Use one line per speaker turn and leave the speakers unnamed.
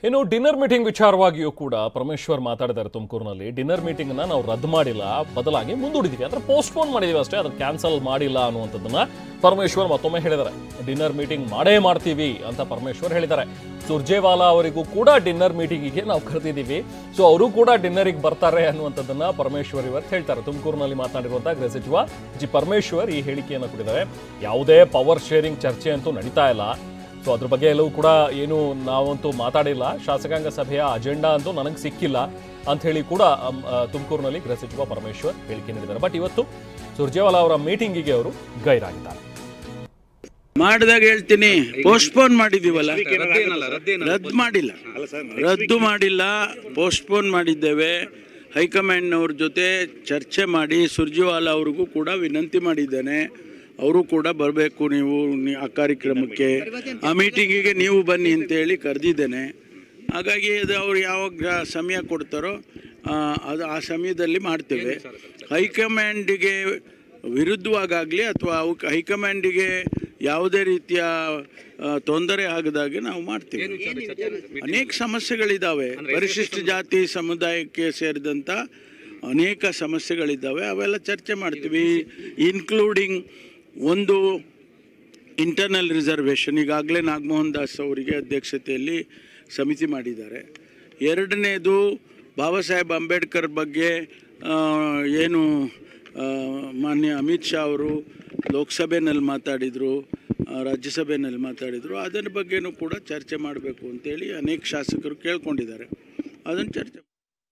ಇನ್ನು dinner meeting ವಿಚಾರವಾಗಿಯೂ ಕೂಡ ಪರಮೇಶ್ವರ್ ಮಾತಾಡಿದ್ದಾರೆ ತುಮಕೂರಿನಲ್ಲಿ. ಡಿನ್ನರ್ ಮೀಟಿಂಗ್ ಅನ್ನ ನಾವು ರದ್ದು ಮಾಡಿಲ್ಲ, ಬದಲಾಗಿ ಮುಂದೂಡಿದೀವಿ, ಅಂದ್ರೆ ಪೋಸ್ಟ್ಪೋನ್ ಮಾಡಿದೀವಿ ಅಷ್ಟೇ, ಅದನ್ನ ಕ್ಯಾನ್ಸಲ್ ಮಾಡಿಲ್ಲ ಅನ್ನುವಂಥದ್ದನ್ನ ಪರಮೇಶ್ವರ್ ಮತ್ತೊಮ್ಮೆ ಹೇಳಿದ್ದಾರೆ. ಡಿನ್ನರ್ ಮೀಟಿಂಗ್ ಮಾಡೇ ಮಾಡ್ತೀವಿ ಅಂತ ಪರಮೇಶ್ವರ್ ಹೇಳಿದ್ದಾರೆ. ಸುರ್ಜೇವಾಲಾ ಅವರಿಗೂ ಕೂಡ ಡಿನ್ನರ್ ಮೀಟಿಂಗಿಗೆ ನಾವು ಕರೆದಿದ್ದೀವಿ, ಸೊ ಅವರು ಕೂಡ ಡಿನ್ನರಿಗೆ ಬರ್ತಾರೆ ಅನ್ನುವಂಥದ್ದನ್ನ ಪರಮೇಶ್ವರ್ ಇವತ್ತು ಹೇಳ್ತಾರೆ. ತುಮಕೂರಿನಲ್ಲಿ ಮಾತನಾಡಿರುವಂತಹ ಗೃಹ ಸಚಿವ ಜಿ ಪರಮೇಶ್ವರ್ ಈ ಹೇಳಿಕೆಯನ್ನು ಕೊಟ್ಟಿದ್ದಾರೆ. ಯಾವುದೇ ಪವರ್ ಶೇರಿಂಗ್ ಚರ್ಚೆ ಅಂತೂ ನಡೀತಾ ಇಲ್ಲ, ಸೊ ಅದ್ರ ಬಗ್ಗೆ ಎಲ್ಲವೂ ಕೂಡ ಏನು ನಾವಂತೂ ಮಾತಾಡಿಲ್ಲ, ಶಾಸಕಾಂಗ ಸಭೆಯ ಅಜೆಂಡಾ ಅಂತೂ ನನಗೆ ಸಿಕ್ಕಿಲ್ಲ ಅಂತ ಹೇಳಿ ಕೂಡ ತುಮಕೂರಿನಲ್ಲಿ ಗೃಹ ಸಚಿವ ಪರಮೇಶ್ವರ್ ಹೇಳಿಕೆ ನೀಡಿದ್ದಾರೆ. ಬಟ್ ಇವತ್ತು ಸುರ್ಜೇವಾಲಾ ಅವರ ಮೀಟಿಂಗಿಗೆ ಅವರು ಗೈರಾಗಿದ್ದಾರೆ.
ಮಾಡಿದಾಗ ಹೇಳ್ತೀನಿ, ಪೋಸ್ಟ್ಪೋನ್ ಮಾಡಿದೀವಲ್ಲ, ರದ್ದು ಮಾಡಿಲ್ಲ, ಪೋಸ್ಟ್ಪೋನ್ ಮಾಡಿದ್ದೇವೆ. ಹೈಕಮಾಂಡ್ನವ್ರ ಜೊತೆ ಚರ್ಚೆ ಮಾಡಿ ಸುರ್ಜೇವಾಲಾ ಅವ್ರಿಗೂ ಕೂಡ ವಿನಂತಿ ಮಾಡಿದ್ದೇನೆ, ಅವರು ಕೂಡ ಬರಬೇಕು ನೀವು ಆ ಕಾರ್ಯಕ್ರಮಕ್ಕೆ, ಆ ಮೀಟಿಂಗಿಗೆ ನೀವು ಬನ್ನಿ ಅಂತೇಳಿ ಕರೆದಿದ್ದೇನೆ. ಹಾಗಾಗಿ ಅದು ಅವ್ರು ಯಾವಾಗ ಸಮಯ ಕೊಡ್ತಾರೋ ಅದು ಆ ಸಮಯದಲ್ಲಿ ಮಾಡ್ತೇವೆ. ಹೈಕಮಾಂಡಿಗೆ ವಿರುದ್ಧವಾಗಲಿ ಅಥವಾ ಹೈಕಮಾಂಡಿಗೆ ಯಾವುದೇ ರೀತಿಯ ತೊಂದರೆ ಆಗದಾಗೆ ನಾವು ಮಾಡ್ತೀವಿ. ಅನೇಕ ಸಮಸ್ಯೆಗಳಿದ್ದಾವೆ, ಪರಿಶಿಷ್ಟ ಜಾತಿ ಸಮುದಾಯಕ್ಕೆ ಸೇರಿದಂಥ ಅನೇಕ ಸಮಸ್ಯೆಗಳಿದ್ದಾವೆ, ಅವೆಲ್ಲ ಚರ್ಚೆ ಮಾಡ್ತೀವಿ. ಇನ್ಕ್ಲೂಡಿಂಗ್ ಒಂದು ಇಂಟರ್ನಲ್ ರಿಸರ್ವೇಷನ್, ಈಗಾಗಲೇ ನಾಗಮೋಹನ್ ದಾಸ್ ಅವರಿಗೆ ಅಧ್ಯಕ್ಷತೆಯಲ್ಲಿ ಸಮಿತಿ ಮಾಡಿದ್ದಾರೆ. ಎರಡನೇದು ಬಾಬಾ ಸಾಹೇಬ್ ಅಂಬೇಡ್ಕರ್ ಬಗ್ಗೆ ಏನು ಮಾನ್ಯ ಅಮಿತ್ ಶಾ ಅವರು ಲೋಕಸಭೆಯಲ್ಲಿ ಮಾತಾಡಿದರು, ರಾಜ್ಯಸಭೆಯಲ್ಲಿ ಮಾತಾಡಿದರು, ಅದರ ಬಗ್ಗೆನೂ ಕೂಡ ಚರ್ಚೆ ಮಾಡಬೇಕು ಅಂತೇಳಿ ಅನೇಕ ಶಾಸಕರು ಕೇಳ್ಕೊಂಡಿದ್ದಾರೆ. ಅದನ್ನು ಚರ್ಚೆ